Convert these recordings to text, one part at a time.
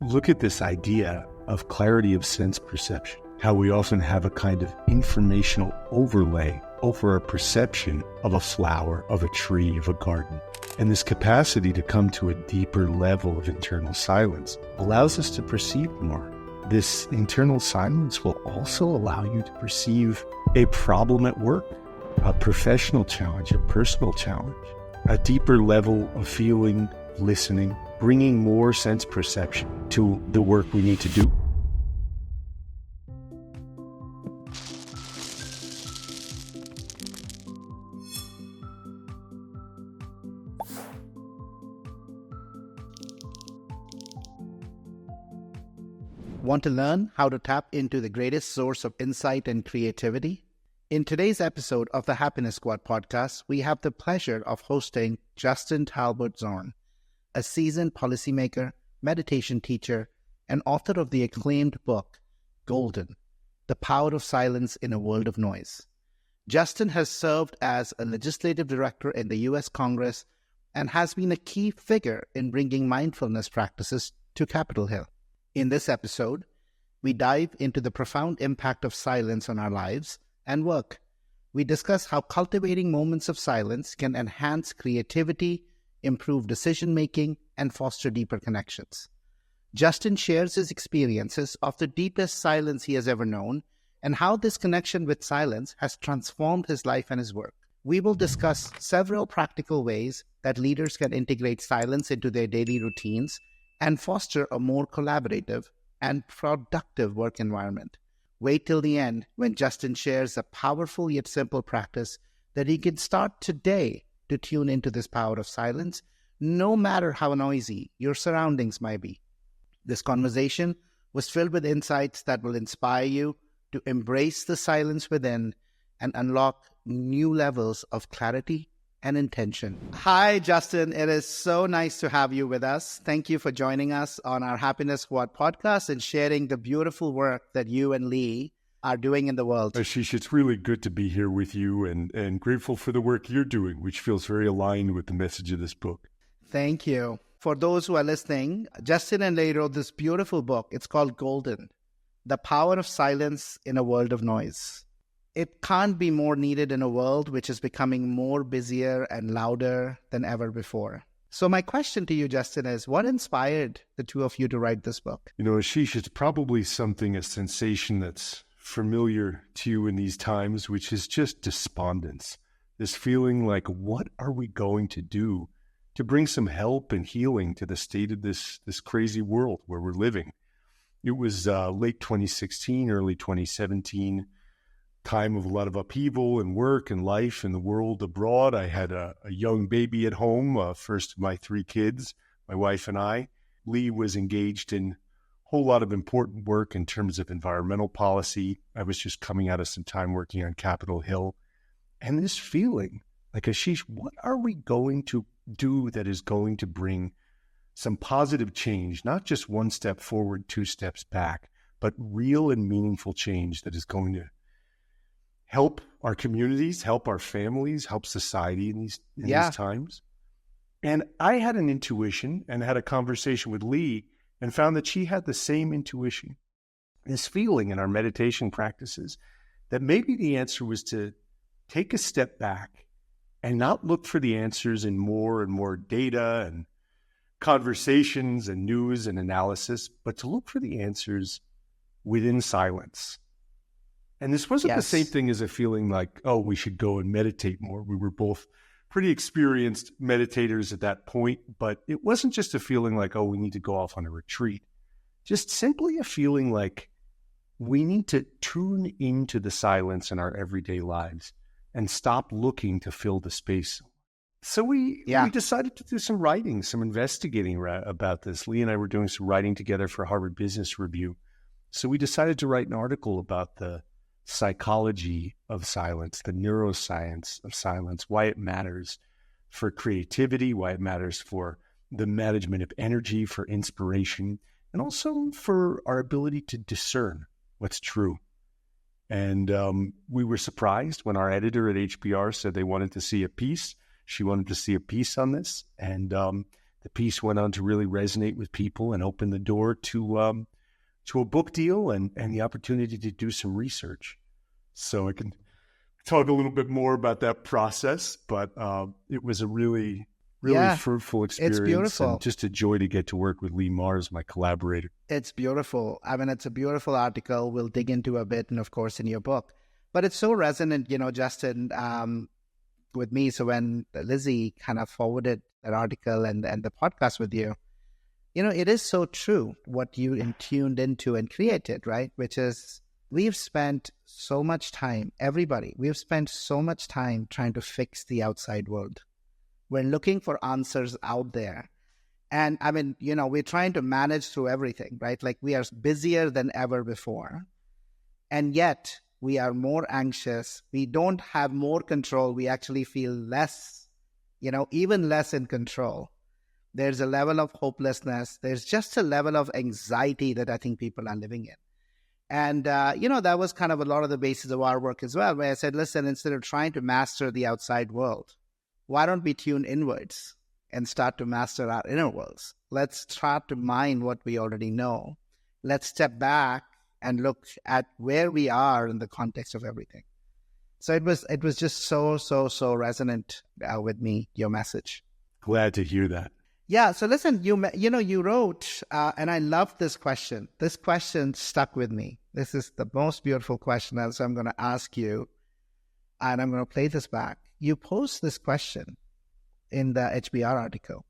Look at this idea of clarity of sense perception, how we often have a kind of informational overlay over our perception of a flower, of a tree, of a garden. And this capacity to come to a deeper level of internal silence allows us to perceive more. This internal silence will also allow you to perceive a problem at work, a professional challenge, a personal challenge, a deeper level of feeling, listening, bringing more sense perception to the work we need to do. Want to learn how to tap into the greatest source of insight and creativity? In today's episode of the Happiness Squad podcast, we have the pleasure of hosting Justin Talbot Zorn, a seasoned policymaker, meditation teacher, and author of the acclaimed book, Golden, The Power of Silence in a World of Noise. Justin has served as a legislative director in the U.S. Congress and has been a key figure in bringing mindfulness practices to Capitol Hill. In this episode, we dive into the profound impact of silence on our lives and work. We discuss how cultivating moments of silence can enhance creativity, improve decision-making, and foster deeper connections. Justin shares his experiences of the deepest silence he has ever known and how this connection with silence has transformed his life and his work. We will discuss several practical ways that leaders can integrate silence into their daily routines and foster a more collaborative and productive work environment. Wait till the end when Justin shares a powerful yet simple practice that you can start today to tune into this power of silence, no matter how noisy your surroundings might be. This conversation was filled with insights that will inspire you to embrace the silence within and unlock new levels of clarity and intention. Hi, Justin. It is so nice to have you with us. Thank you for joining us on our Happiness Squad podcast and sharing the beautiful work that you and Lee are doing in the world. Ashish, it's really good to be here with you and grateful for the work you're doing, which feels very aligned with the message of this book. Thank you. For those who are listening, Justin and Lee wrote this beautiful book. It's called Golden, The Power of Silence in a World of Noise. It can't be more needed in a world which is becoming more busier and louder than ever before. So my question to you, Justin, is what inspired the two of you to write this book? You know, Ashish, it's probably a sensation that's familiar to you in these times, which is just despondence. This feeling like, what are we going to do to bring some help and healing to the state of this crazy world where we're living? It was late 2016, early 2017, time of a lot of upheaval and work and life in the world abroad. I had a young baby at home, first of my three kids, my wife and I. Lee was engaged in a whole lot of important work in terms of environmental policy. I was just coming out of some time working on Capitol Hill. And this feeling like, Ashish, what are we going to do that is going to bring some positive change, not just one step forward, two steps back, but real and meaningful change that is going to help our communities, help our families, help society in these times. And I had an intuition and had a conversation with Lee and found that she had the same intuition, this feeling in our meditation practices that maybe the answer was to take a step back and not look for the answers in more and more data and conversations and news and analysis, but to look for the answers within silence. And this wasn't the same thing as a feeling like, oh, we should go and meditate more. We were both pretty experienced meditators at that point, but it wasn't just a feeling like, oh, we need to go off on a retreat. Just simply a feeling like we need to tune into the silence in our everyday lives and stop looking to fill the space. So we decided to do some writing, some investigating about this. Lee and I were doing some writing together for Harvard Business Review. So we decided to write an article about the psychology of silence, the neuroscience of silence, why it matters for creativity, why it matters for the management of energy, for inspiration, and also for our ability to discern what's true. And we were surprised when our editor at HBR said they wanted to see a piece. She wanted to see a piece on this. And the The piece went on to really resonate with people and open the door to a book deal and the opportunity to do some research. So I can talk a little bit more about that process, but it was a really fruitful experience. It's beautiful. And just a joy to get to work with Lee Mars, my collaborator. It's beautiful. I mean, it's a beautiful article. We'll dig into a bit, and of course, in your book. But it's so resonant, Justin, with me. So when Lizzie kind of forwarded that article and the podcast with you, it is so true what you tuned into and created, right? Which is, we've spent so much time, we've spent so much time trying to fix the outside world. We're looking for answers out there. And I mean, we're trying to manage through everything, right? Like, we are busier than ever before. And yet we are more anxious. We don't have more control. We actually feel less, even less in control. There's a level of hopelessness. There's just a level of anxiety that I think people are living in. And, that was kind of a lot of the basis of our work as well, where I said, listen, instead of trying to master the outside world, why don't we tune inwards and start to master our inner worlds? Let's try to mine what we already know. Let's step back and look at where we are in the context of everything. So it was just so resonant with me, your message. Glad to hear that. Yeah. So listen, you wrote, and I loved this question. This question stuck with me. This is the most beautiful question. So I'm going to ask you, and I'm going to play this back. You posed this question in the HBR article.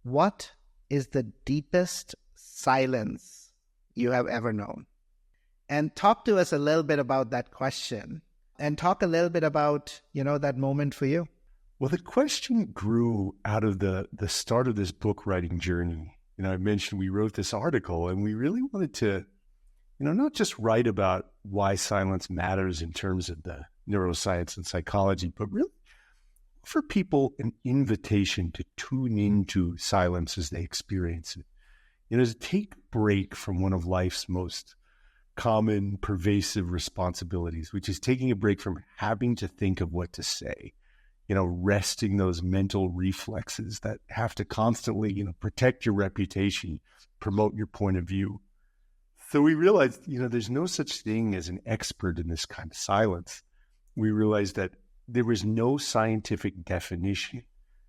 What is the deepest silence you have ever known? And talk to us a little bit about that question, and talk a little bit about, that moment for you. Well, the question grew out of the start of this book writing journey. I mentioned we wrote this article, and we really wanted to, not just write about why silence matters in terms of the neuroscience and psychology, but really for people an invitation to tune into silence as they experience it. To take a break from one of life's most common, pervasive responsibilities, which is taking a break from having to think of what to say, resting those mental reflexes that have to constantly, protect your reputation, promote your point of view. So we realized, there's no such thing as an expert in this kind of silence. We realized that there was no scientific definition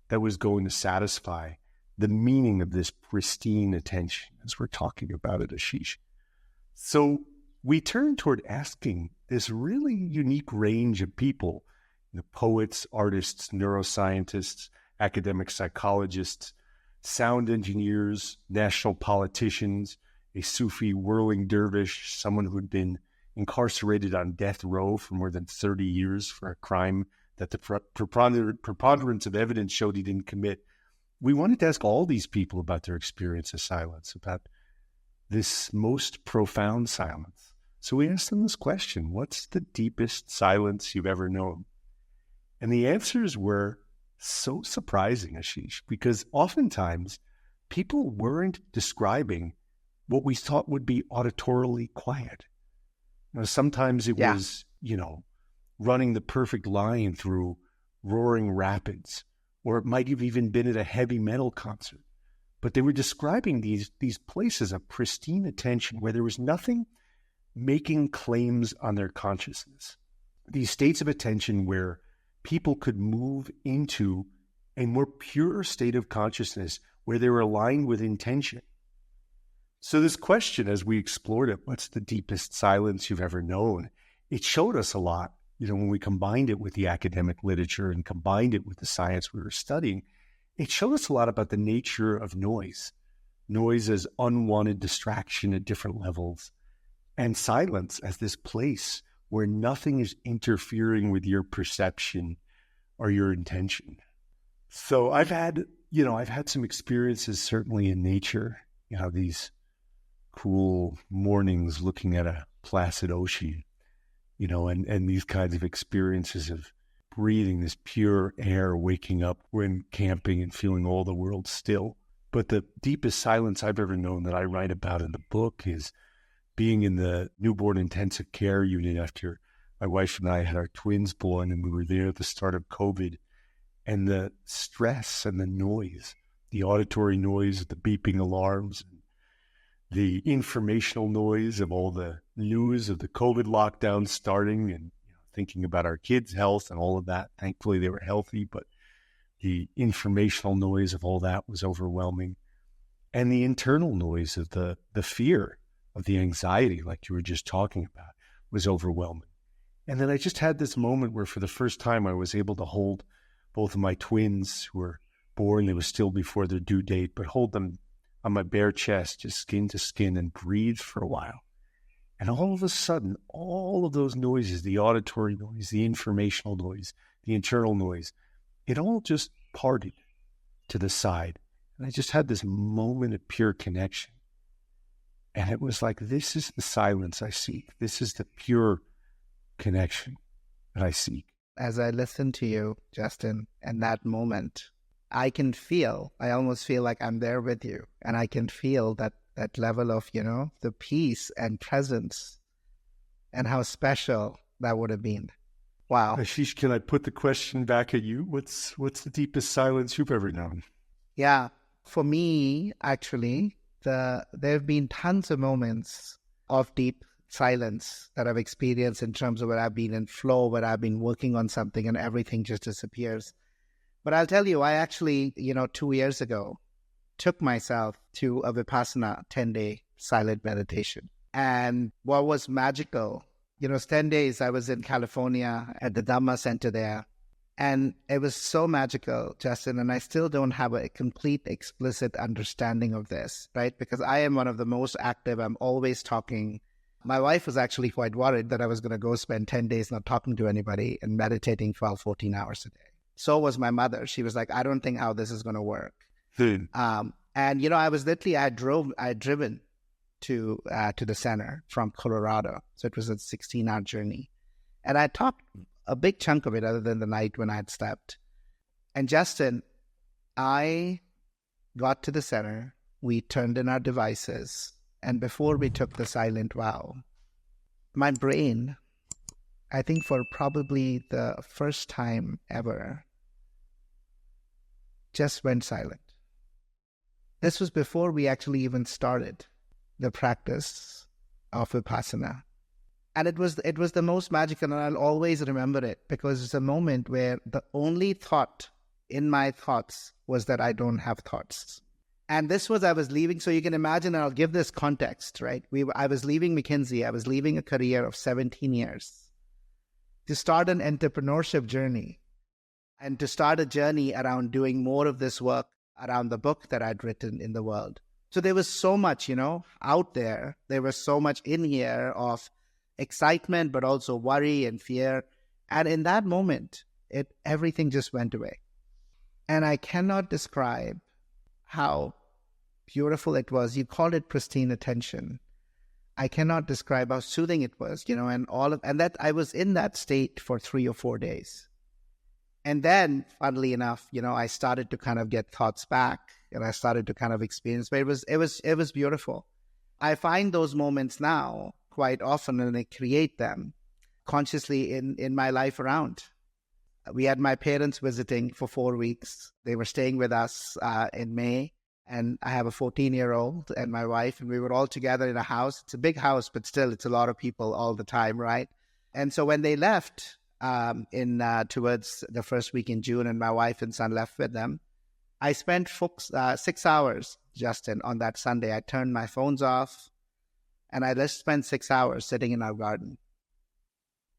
that was going to satisfy the meaning of this pristine attention, as we're talking about it, Ashish. So we turned toward asking this really unique range of people, poets, artists, neuroscientists, academic psychologists, sound engineers, national politicians, a Sufi whirling dervish, someone who had been incarcerated on death row for more than 30 years for a crime that the preponderance of evidence showed he didn't commit. We wanted to ask all these people about their experience of silence, about this most profound silence. So we asked them this question: what's the deepest silence you've ever known? And the answers were so surprising, Ashish, because oftentimes people weren't describing what we thought would be auditorily quiet. Sometimes it was, running the perfect line through roaring rapids, or it might have even been at a heavy metal concert. But they were describing these places of pristine attention where there was nothing making claims on their consciousness. These states of attention where people could move into a more pure state of consciousness where they were aligned with intention. So this question, as we explored it, what's the deepest silence you've ever known? It showed us a lot, when we combined it with the academic literature and combined it with the science we were studying. It showed us a lot about the nature of noise as unwanted distraction at different levels, and silence as this place where nothing is interfering with your perception or your intention. So I've had some experiences certainly in nature, these cool mornings looking at a placid ocean, and these kinds of experiences of breathing this pure air, waking up when camping and feeling all the world still. But the deepest silence I've ever known that I write about in the book is being in the newborn intensive care unit after my wife and I had our twins born, and we were there at the start of COVID, and the stress and the noise, the auditory noise of the beeping alarms, the informational noise of all the news of the COVID lockdown starting, and thinking about our kids' health and all of that. Thankfully, they were healthy, but the informational noise of all that was overwhelming. And the internal noise of the fear, of the anxiety, like you were just talking about, was overwhelming. And then I just had this moment where for the first time I was able to hold both of my twins who were born, it was still before their due date, but hold them on my bare chest, just skin to skin, and breathe for a while. And all of a sudden, all of those noises, the auditory noise, the informational noise, the internal noise, it all just parted to the side. And I just had this moment of pure connection. And it was like, this is the silence I seek. This is the pure connection that I seek. As I listen to you, Justin, in that moment, I almost feel like I'm there with you. And I can feel that level of, the peace and presence and how special that would have been. Wow. Ashish, can I put the question back at you? What's the deepest silence you've ever known? Yeah. For me, actually, there have been tons of moments of deep silence that I've experienced in terms of where I've been in flow, where I've been working on something and everything just disappears. But I'll tell you, I actually, 2 years ago, took myself to a Vipassana 10-day silent meditation. And what was magical, 10 days I was in California at the Dhamma Center there. And it was so magical, Justin, and I still don't have a complete, explicit understanding of this, right? Because I am one of the most active. I'm always talking. My wife was actually quite worried that I was going to go spend 10 days not talking to anybody and meditating 12, 14 hours a day. So was my mother. She was like, I don't think how this is going to work. And, I was literally, I had driven to the center from Colorado. So it was a 16-hour journey. And I talked a big chunk of it other than the night when I had slept. And Justin, I got to the center, we turned in our devices, and before we took the silent vow, my brain, I think for probably the first time ever, just went silent. This was before we actually even started the practice of Vipassana. And it was the most magical, and I'll always remember it because it's a moment where the only thought in my thoughts was that I don't have thoughts. And this was, I was leaving, so you can imagine, and I'll give this context, right? I was leaving McKinsey, I was leaving a career of 17 years to start an entrepreneurship journey and to start a journey around doing more of this work around the book that I'd written in the world. So there was so much, out there. There was so much in here of excitement, but also worry and fear. And in that moment, everything just went away. And I cannot describe how beautiful it was. You called it pristine attention. I cannot describe how soothing it was, and that I was in that state for 3 or 4 days. And then, funnily enough, I started to kind of get thoughts back, and I started to kind of experience. But it was beautiful. I find those moments now quite often, and I create them consciously in my life around. We had my parents visiting for 4 weeks. They were staying with us in May, and I have a 14-year-old and my wife, and we were all together in a house. It's a big house, but still, it's a lot of people all the time, right? And so when they left towards the first week in June, and my wife and son left with them, I spent 6 hours, Justin, on that Sunday. I turned my phones off, and I just spent 6 hours sitting in our garden.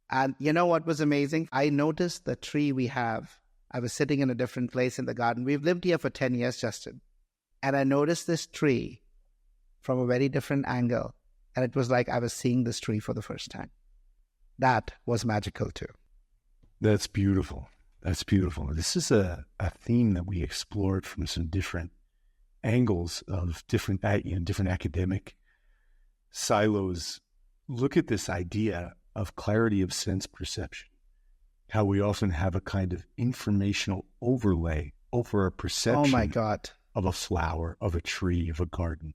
And you know what was amazing? I noticed the tree we have. I was sitting in a different place in the garden. We've lived here for 10 years, Justin. And I noticed this tree from a very different angle. And it was like I was seeing this tree for the first time. That was magical too. That's beautiful. That's beautiful. This is a theme that we explored from some different angles of different academic silos. Look at this idea of clarity of sense perception, how we often have a kind of informational overlay over a perception oh my God. of a flower, of a tree, of a garden.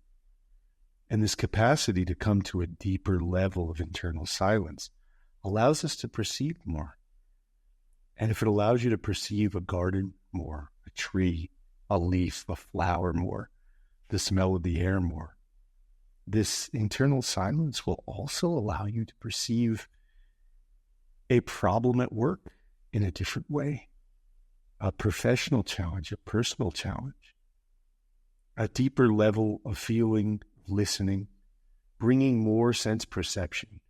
And this capacity to come to a deeper level of internal silence allows us to perceive more. And if it allows you to perceive a garden more, a tree, a leaf, a flower more, the smell of the air more. This internal silence will also allow you to perceive a problem at work in a different way, a professional challenge, a personal challenge, a deeper level of feeling, listening, bringing more sense perception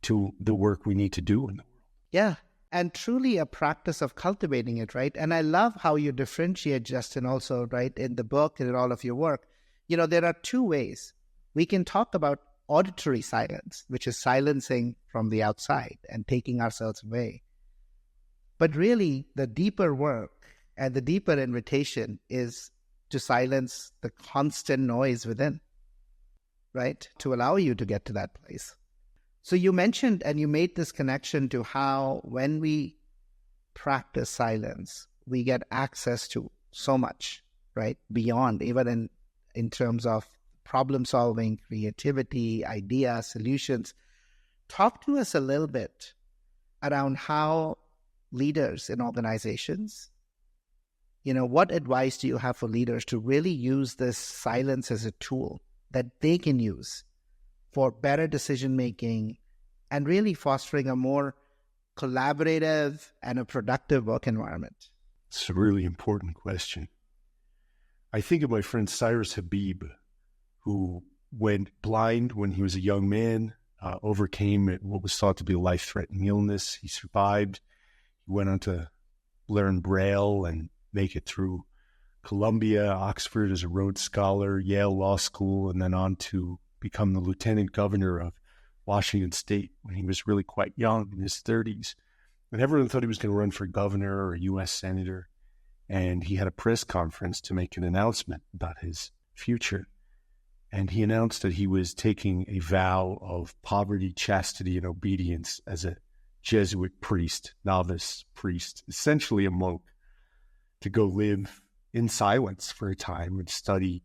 to the work we need to do in the world. Yeah. And truly a practice of cultivating it, right? And I love how you differentiate, Justin, also, right, in the book and in all of your work. There are two ways. We can talk about auditory silence, which is silencing from the outside and taking ourselves away. But really, the deeper work and the deeper invitation is to silence the constant noise within, right? To allow you to get to that place. So you mentioned and you made this connection to how when we practice silence, we get access to so much, right? Beyond, even in terms of problem solving, creativity, ideas, solutions. Talk to us a little bit around how leaders in organizations, what advice do you have for leaders to really use this silence as a tool that they can use for better decision-making and really fostering a more collaborative and a productive work environment? It's a really important question. I think of my friend Cyrus Habib, who went blind when he was a young man, overcame what was thought to be a life-threatening illness. He survived. He went on to learn Braille and make it through Columbia, Oxford as a Rhodes Scholar, Yale Law School, and then on to become the lieutenant governor of Washington State when he was really quite young, in his 30s. And everyone thought he was going to run for governor or a U.S. senator. And he had a press conference to make an announcement about his future. And he announced that he was taking a vow of poverty, chastity, and obedience as a Jesuit priest, novice priest, essentially a monk, to go live in silence for a time and study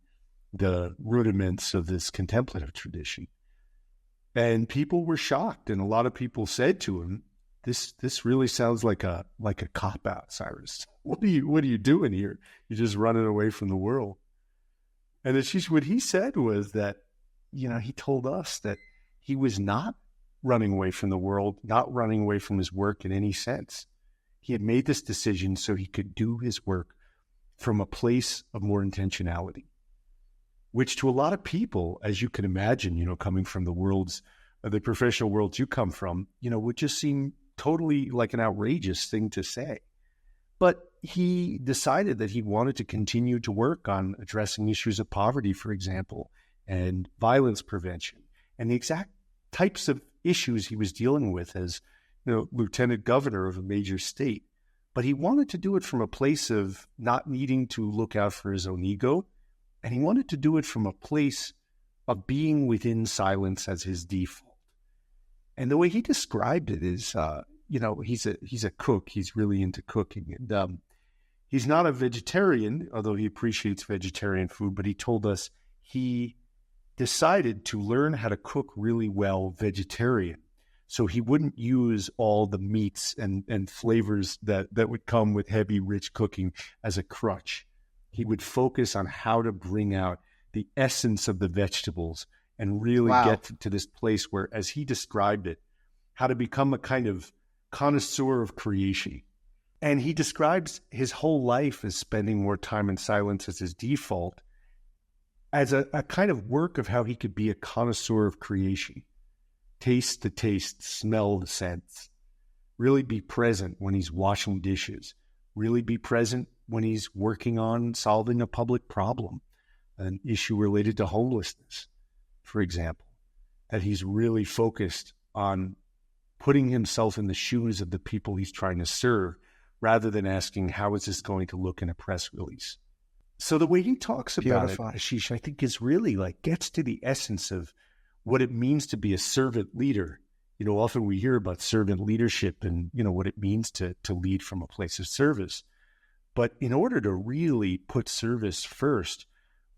the rudiments of this contemplative tradition. And people were shocked, and a lot of people said to him, "This really sounds like a cop-out, Cyrus. What are you doing here? You're just running away from the world." And what he said was that, he told us that he was not running away from the world, not running away from his work in any sense. He had made this decision so he could do his work from a place of more intentionality, which to a lot of people, as you can imagine, coming from the professional worlds you come from, would just seem totally like an outrageous thing to say. But he decided that he wanted to continue to work on addressing issues of poverty, for example, and violence prevention, and the exact types of issues he was dealing with as lieutenant governor of a major state. But he wanted to do it from a place of not needing to look out for his own ego, and he wanted to do it from a place of being within silence as his default. And the way he described it is, he's a cook. He's really into cooking. And he's not a vegetarian, although he appreciates vegetarian food, but he told us he decided to learn how to cook really well vegetarian. So he wouldn't use all the meats and flavors that would come with heavy, rich cooking as a crutch. He would focus on how to bring out the essence of the vegetables and really get to this place where, as he described it, how to become a kind of connoisseur of creation. And he describes his whole life as spending more time in silence as his default, as a kind of work of how he could be a connoisseur of creation. Taste the taste, smell the scents, really be present when he's washing dishes, really be present when he's working on solving a public problem, an issue related to homelessness, for example, that he's really focused on putting himself in the shoes of the people he's trying to serve, rather than asking, how is this going to look in a press release? So the way he talks about it, Ashish, I think is really gets to the essence of what it means to be a servant leader. Often we hear about servant leadership and, what it means to lead from a place of service. But in order to really put service first,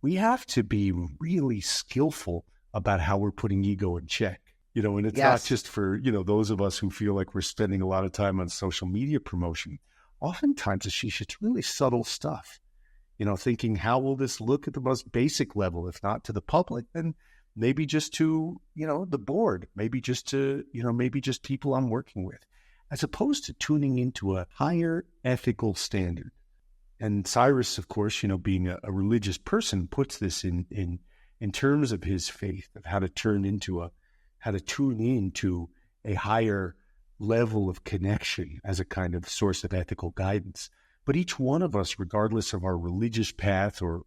we have to be really skillful about how we're putting ego in check. And it's not just for, those of us who feel like we're spending a lot of time on social media promotion. Oftentimes, Ashish, it's really subtle stuff. thinking, how will this look at the most basic level, if not to the public, then maybe just to, the board, maybe just to, maybe just people I'm working with, as opposed to tuning into a higher ethical standard. And Cyrus, of course, being a religious person, puts this in terms of his faith, of how to tune into a higher level of connection as a kind of source of ethical guidance. But each one of us, regardless of our religious path or,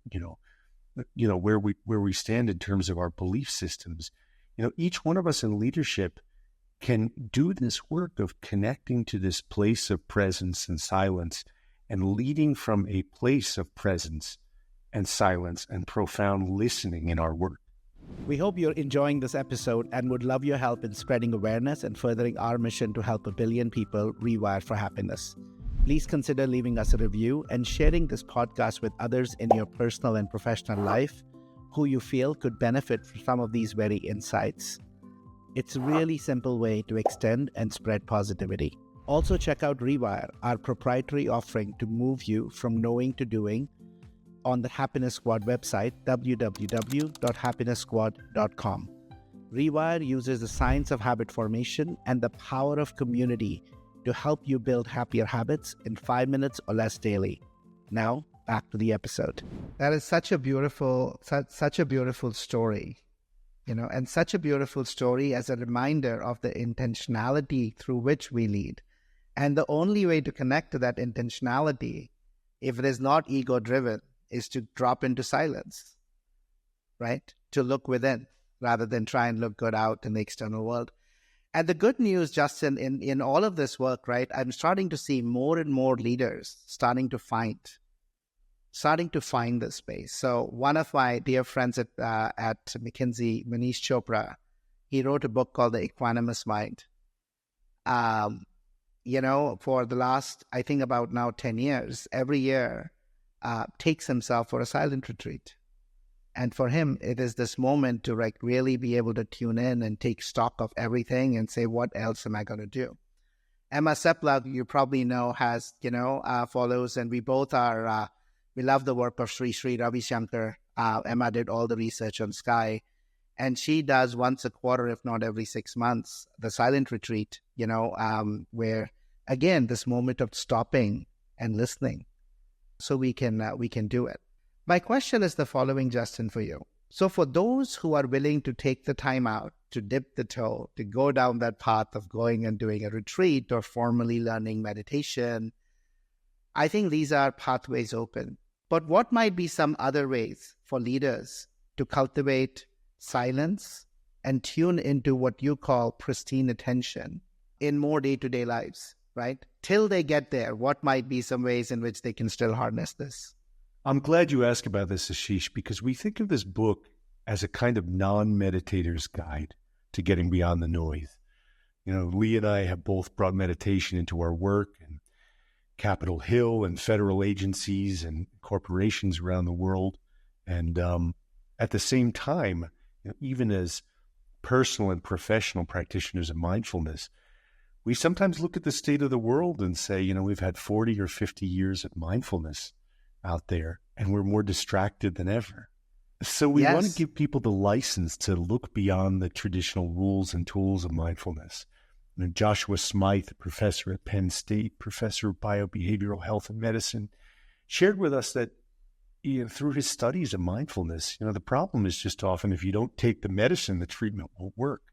where we stand in terms of our belief systems, each one of us in leadership can do this work of connecting to this place of presence and silence and leading from a place of presence and silence and profound listening in our work. We hope you're enjoying this episode and would love your help in spreading awareness and furthering our mission to help 1 billion people rewire for happiness. Please consider leaving us a review and sharing this podcast with others in your personal and professional life who you feel could benefit from some of these very insights. It's a really simple way to extend and spread positivity. Also check out Rewire, our proprietary offering to move you from knowing to doing, on the Happiness Squad website, www.happiness.squad.com. Rewire uses the science of habit formation and the power of community to help you build happier habits in 5 minutes or less daily. Now, back to the episode. That is such a beautiful story, and such a beautiful story as a reminder of the intentionality through which we lead. And the only way to connect to that intentionality, if it is not ego-driven, is to drop into silence, right? To look within rather than try and look good out in the external world. And the good news, Justin, in all of this work, right, I'm starting to see more and more leaders starting to find this space. So one of my dear friends at McKinsey, Manish Chopra, he wrote a book called The Equanimous Mind. For the last, I think about now 10 years, every year, takes himself for a silent retreat. And for him, it is this moment to really be able to tune in and take stock of everything and say, what else am I going to do? Emma Sepla, you probably know, has, follows, and we both are, we love the work of Sri Ravi Shankar. Emma did all the research on Sky, and she does once a quarter, if not every 6 months, the silent retreat, where, again, this moment of stopping and listening so we can do it. My question is the following, Justin, for you. So for those who are willing to take the time out, to dip the toe, to go down that path of going and doing a retreat or formally learning meditation, I think these are pathways open. But what might be some other ways for leaders to cultivate silence and tune into what you call pristine attention in more day-to-day lives, right? Till they get there, what might be some ways in which they can still harness this? I'm glad you asked about this, Ashish, because we think of this book as a kind of non-meditator's guide to getting beyond the noise. Lee and I have both brought meditation into our work, and Capitol Hill and federal agencies and corporations around the world. And at the same time, even as personal and professional practitioners of mindfulness, we sometimes look at the state of the world and say, we've had 40 or 50 years of mindfulness out there, and we're more distracted than ever. So we want to give people the license to look beyond the traditional rules and tools of mindfulness. Joshua Smythe, a professor at Penn State, professor of biobehavioral health and medicine, shared with us that through his studies of mindfulness, the problem is just often if you don't take the medicine, the treatment won't work.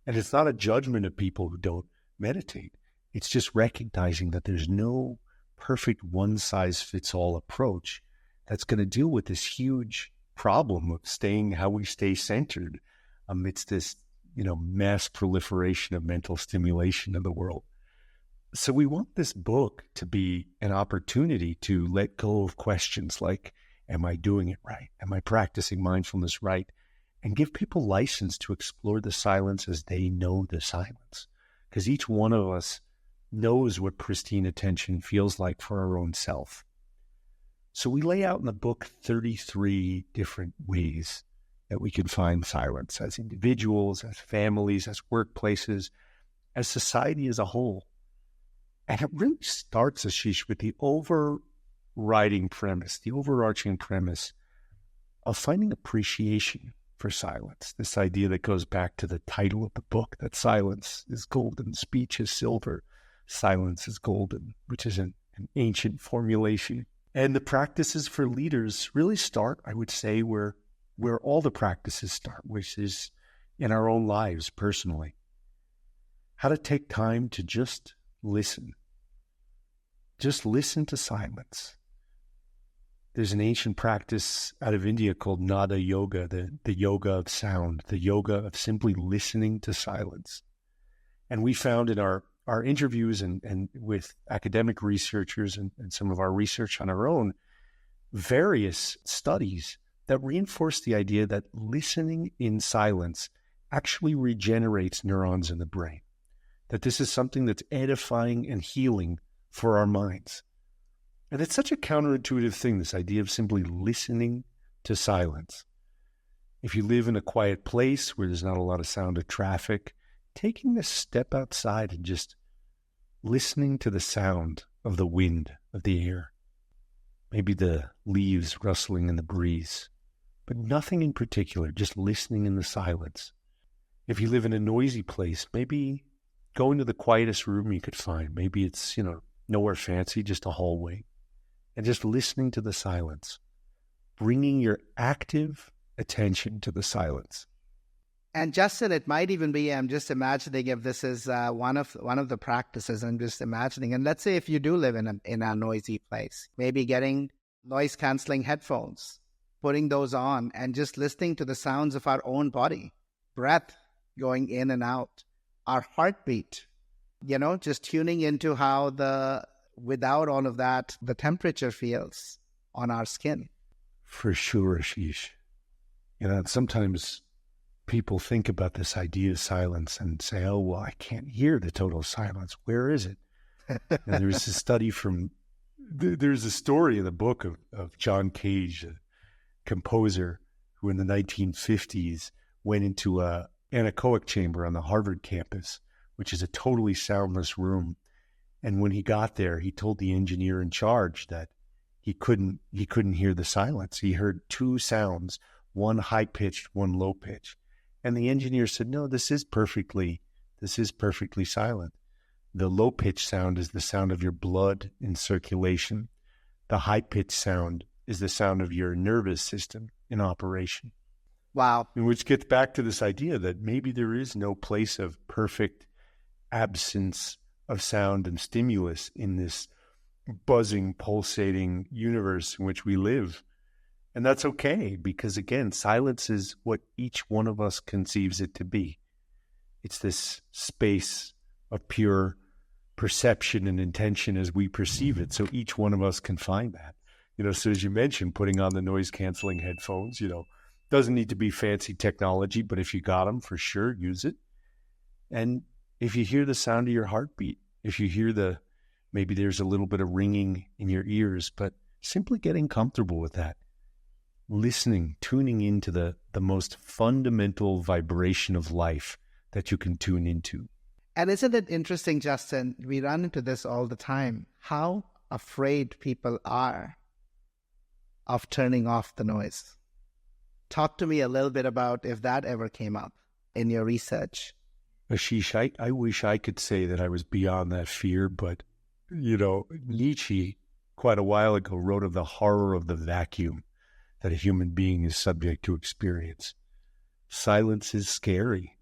And it's not a judgment of people who don't meditate. It's just recognizing that there's no perfect one-size-fits-all approach that's going to deal with this huge problem of how we stay centered amidst this, mass proliferation of mental stimulation in the world. So we want this book to be an opportunity to let go of questions like, am I doing it right? Am I practicing mindfulness right? And give people license to explore the silence as they know the silence. Because each one of us knows what pristine attention feels like for our own self. So we lay out in the book 33 different ways that we can find silence as individuals, as families, as workplaces, as society as a whole. And it really starts, Ashish, with the overriding overriding premise, the overarching premise of finding appreciation for silence. This idea that goes back to the title of the book, that silence is golden, speech is silver, silence is golden, which is an ancient formulation. And the practices for leaders really start, I would say, where all the practices start, which is in our own lives personally. How to take time to just listen. Just listen to silence. There's an ancient practice out of India called Nada Yoga, the yoga of sound, the yoga of simply listening to silence. And we found in our interviews and with academic researchers and some of our research on our own, various studies that reinforce the idea that listening in silence actually regenerates neurons in the brain, that this is something that's edifying and healing for our minds. And it's such a counterintuitive thing, this idea of simply listening to silence. If you live in a quiet place where there's not a lot of sound of traffic, taking this step outside and just listening to the sound of the wind, of the air, maybe the leaves rustling in the breeze, but nothing in particular, just listening in the silence. If you live in a noisy place, maybe going to the quietest room you could find. Maybe it's, nowhere fancy, just a hallway. And just listening to the silence, bringing your active attention to the silence. And Justin, it might even be, I'm just imagining if this is one of the practices, I'm just imagining. And let's say if you do live in a noisy place, maybe getting noise-canceling headphones, putting those on and just listening to the sounds of our own body, breath going in and out, our heartbeat, just tuning into how without all of that, the temperature feels on our skin. For sure, Ashish. Sometimes people think about this idea of silence and say, oh, well, I can't hear the total silence. Where is it? And there's a story in the book of John Cage, a composer who in the 1950s went into an anechoic chamber on the Harvard campus, which is a totally soundless room. And when he got there, he told the engineer in charge that he couldn't hear the silence. He heard two sounds, one high-pitched, one low-pitched. And the engineer said, no, this is perfectly silent. The low-pitched sound is the sound of your blood in circulation. The high-pitched sound is the sound of your nervous system in operation. Wow. Which gets back to this idea that maybe there is no place of perfect absence of sound and stimulus in this buzzing, pulsating universe in which we live. And that's okay, because again, silence is what each one of us conceives it to be. It's this space of pure perception and intention as we perceive it. So each one of us can find that. So as you mentioned, putting on the noise-canceling headphones, doesn't need to be fancy technology, but if you got them, for sure, use it. And if you hear the sound of your heartbeat, if you hear maybe there's a little bit of ringing in your ears, but simply getting comfortable with that. Listening, tuning into the most fundamental vibration of life that you can tune into. And isn't it interesting, Justin, we run into this all the time, how afraid people are of turning off the noise. Talk to me a little bit about if that ever came up in your research. Ashish, I wish I could say that I was beyond that fear, but, Nietzsche, quite a while ago, wrote of the horror of the vacuum that a human being is subject to experience. Silence is scary.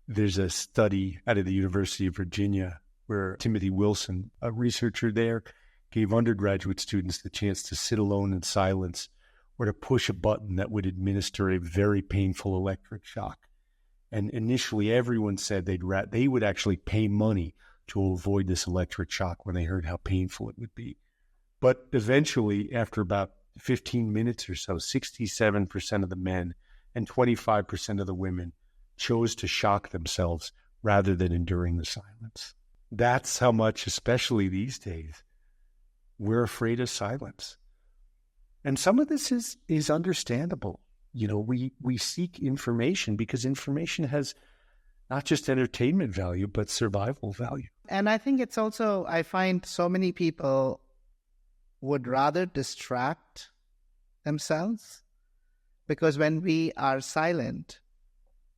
There's a study out of the University of Virginia where Timothy Wilson, a researcher there, gave undergraduate students the chance to sit alone in silence or to push a button that would administer a very painful electric shock. And initially, everyone said they would actually pay money to avoid this electric shock when they heard how painful it would be. But eventually, after about 15 minutes or so, 67% of the men and 25% of the women chose to shock themselves rather than enduring the silence. That's how much, especially these days, we're afraid of silence. And some of this is understandable. We seek information because information has not just entertainment value, but survival value. And I think it's also, I find so many people would rather distract themselves, because when we are silent,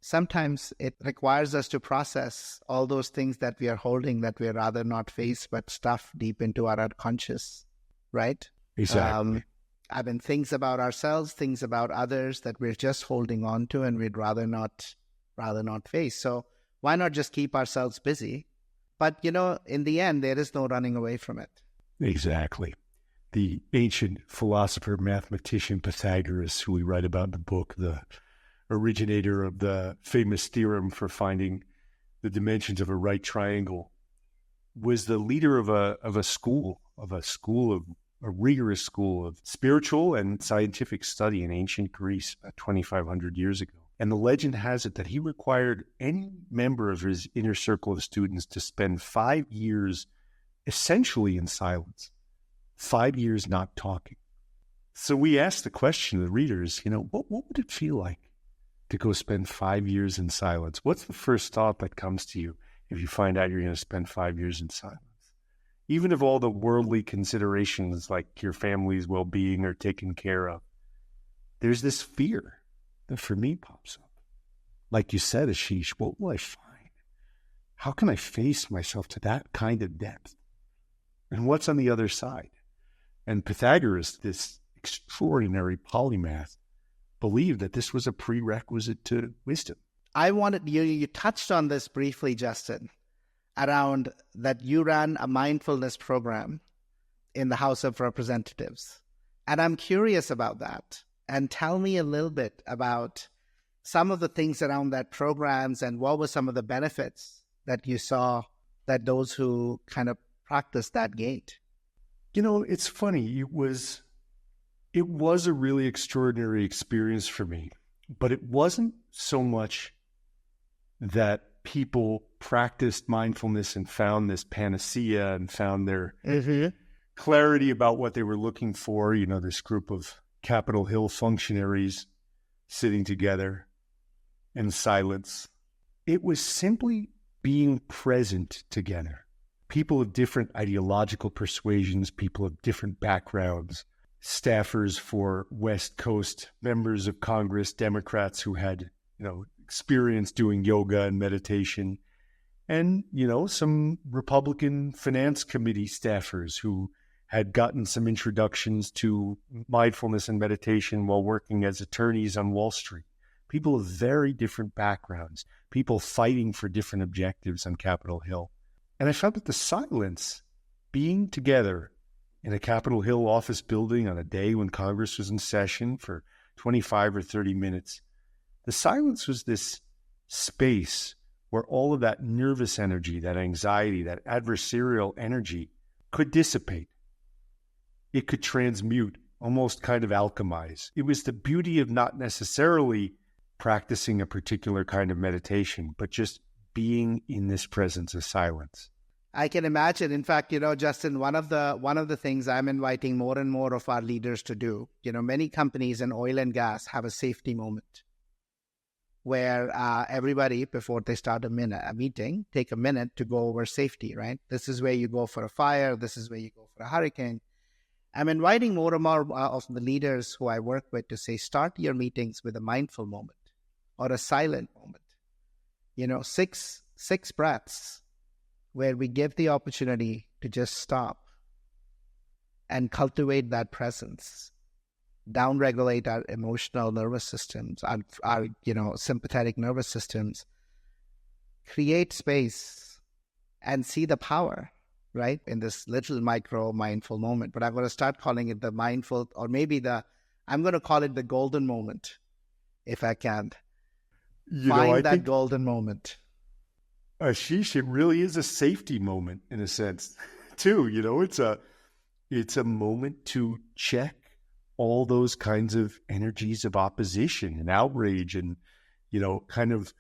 sometimes it requires us to process all those things that we are holding that we rather not face, but stuff deep into our unconscious, right? Exactly. I mean, things about ourselves, things about others that we're just holding on to and we'd rather not face. So why not just keep ourselves busy? But, in the end, there is no running away from it. Exactly. The ancient philosopher, mathematician Pythagoras, who we write about in the book, the originator of the famous theorem for finding the dimensions of a right triangle, was the leader of a rigorous school of spiritual and scientific study in ancient Greece about 2,500 years ago. And the legend has it that he required any member of his inner circle of students to spend 5 years essentially in silence, 5 years not talking. So we asked the question to the readers, what would it feel like to go spend 5 years in silence? What's the first thought that comes to you if you find out you're going to spend 5 years in silence? Even if all the worldly considerations like your family's well-being are taken care of, there's this fear that for me pops up. Like you said, Ashish, what will I find? How can I face myself to that kind of depth? And what's on the other side? And Pythagoras, this extraordinary polymath, believed that this was a prerequisite to wisdom. I wanted you touched on this briefly, Justin, around that you ran a mindfulness program in the House of Representatives. And I'm curious about that. And tell me a little bit about some of the things around that programs and what were some of the benefits that you saw that those who kind of practiced that gate. It's funny. It was a really extraordinary experience for me, but it wasn't so much that people practiced mindfulness and found this panacea and found their clarity about what they were looking for. This group of Capitol Hill functionaries sitting together in silence. It was simply being present together. People of different ideological persuasions, people of different backgrounds, staffers for West Coast members of Congress, Democrats who had, experience doing yoga and meditation, and, some Republican Finance Committee staffers who had gotten some introductions to mindfulness and meditation while working as attorneys on Wall Street. People of very different backgrounds, people fighting for different objectives on Capitol Hill. And I found that the silence, being together in a Capitol Hill office building on a day when Congress was in session for 25 or 30 minutes, the silence was this space where all of that nervous energy, that anxiety, that adversarial energy could dissipate. It could transmute, almost kind of alchemize. It was the beauty of not necessarily practicing a particular kind of meditation, but just being in this presence of silence. I can imagine. In fact, Justin, one of the things I'm inviting more and more of our leaders to do, many companies in oil and gas have a safety moment where everybody, before they start a meeting, take a minute to go over safety, right? This is where you go for a fire. This is where you go for a hurricane. I'm inviting more and more of the leaders who I work with to say, start your meetings with a mindful moment or a silent moment. 6 breaths where we give the opportunity to just stop and cultivate that presence, downregulate our emotional nervous systems, our sympathetic nervous systems, create space and see the power, right, in this little micro mindful moment. But I'm going to start calling it the mindful, or maybe I'm going to call it the golden moment, if I can. Find that golden moment. Ashish, it really is a safety moment in a sense, too. It's a moment to check all those kinds of energies of opposition and outrage and, kind of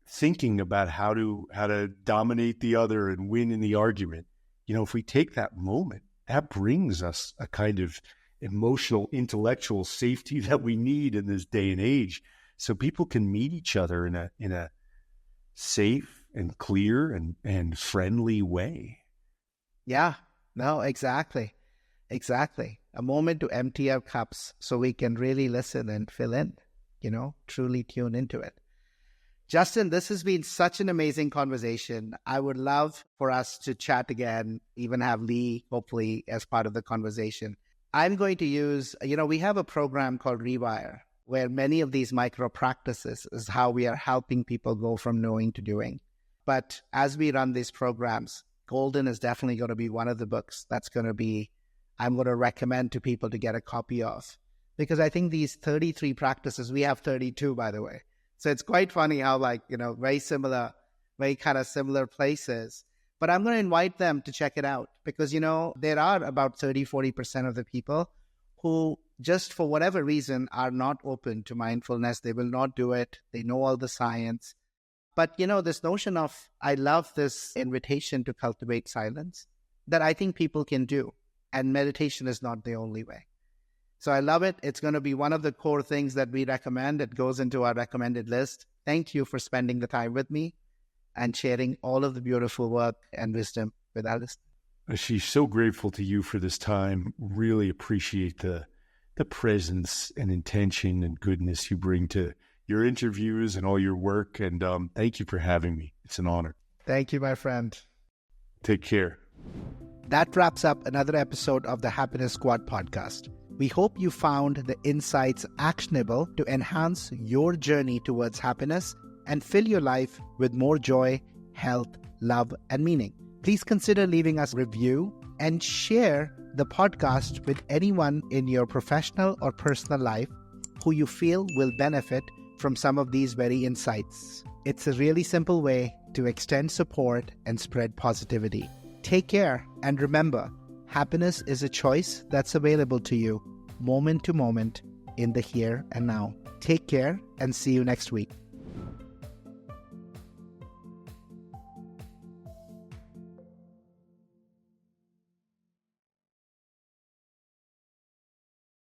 thinking about how to dominate the other and win in the argument. If we take that moment, that brings us a kind of emotional, intellectual safety that we need in this day and age, so people can meet each other in a safe and clear and friendly way. Yeah, no, exactly. Exactly. A moment to empty our cups so we can really listen and fill in, truly tune into it. Justin, this has been such an amazing conversation. I would love for us to chat again, even have Lee, hopefully, as part of the conversation. I'm going to use, we have a program called Rewire, where many of these micro practices is how we are helping people go from knowing to doing. But as we run these programs, Golden is definitely going to be one of the books I'm going to recommend to people to get a copy of. Because I think these 33 practices, we have 32, by the way. So it's quite funny how very kind of similar places. But I'm going to invite them to check it out because, there are about 30-40% of the people who just for whatever reason are not open to mindfulness. They will not do it. They know all the science. But, this notion of, I love this invitation to cultivate silence that I think people can do. And meditation is not the only way. So I love it. It's going to be one of the core things that we recommend. It goes into our recommended list. Thank you for spending the time with me and sharing all of the beautiful work and wisdom with Alice. Ashish, so grateful to you for this time. Really appreciate the presence and intention and goodness you bring to your interviews and all your work. And thank you for having me. It's an honor. Thank you, my friend. Take care. That wraps up another episode of the Happiness Squad podcast. We hope you found the insights actionable to enhance your journey towards happiness and fill your life with more joy, health, love, and meaning. Please consider leaving us a review and share the podcast with anyone in your professional or personal life who you feel will benefit from some of these very insights. It's a really simple way to extend support and spread positivity. Take care, and remember, happiness is a choice that's available to you moment to moment in the here and now. Take care and see you next week.